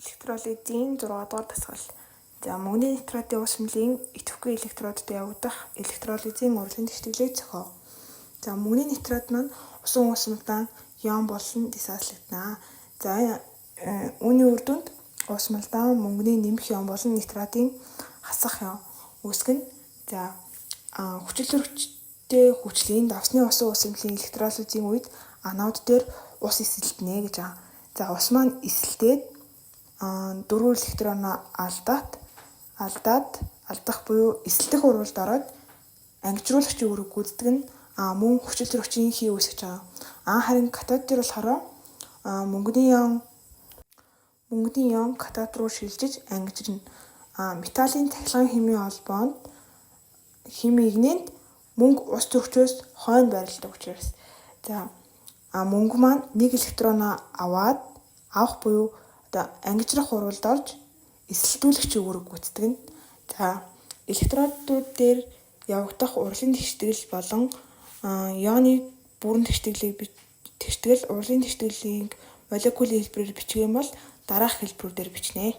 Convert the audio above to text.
Электролизийн 6 дугаар дасгал. За мөнгөний нитратын ус хүмлийн идэвхтэй электродод явагдах электролизийн урлагийн тэгштэглийг зохио. За мөнгөний нитрат маань усан усмалдаан ион болон дисаслагдана. За үүний үр дүнд усмалдаан мөнгөний нэмэх ион болон нитратын хасах ион үүсгэн. За хүчил төрөгчтэй хүчлийн давсны усан усмлийн электролизийн үед анод дээр ус эсэлдэнэ гэж байгаа. За ус маань эсэлдээд 4 электроноо алдах буюу эсэлдэх урвалд ороод ангижруулагчийн үүрэг гүйцэтгэх нь мөн хүчил төрөгчийн хий үүсгэж байгаа. Харин катод дээр болохоор мөнгөний ион катод руу шилжиж ангижирна. Металлын тахилгын химийн холбоонд химийн игнэнд мөнгө ус төрөгчөөс хойно байрладаг учраас мөнгө маань 1 электроноо авах буюу ангижрах урвалд орж эсэлдүүлэгчийн үүрэг гүйцэтгэх нь. Электродууд дээр явагдах урлагийн тэгштгэл болон ионы бүрэн тэгштгэл урлагийн тэгштгэлийн молекулын хэлбэрээр бичих юм бол дараах хэлбэрүүдээр бичнэ.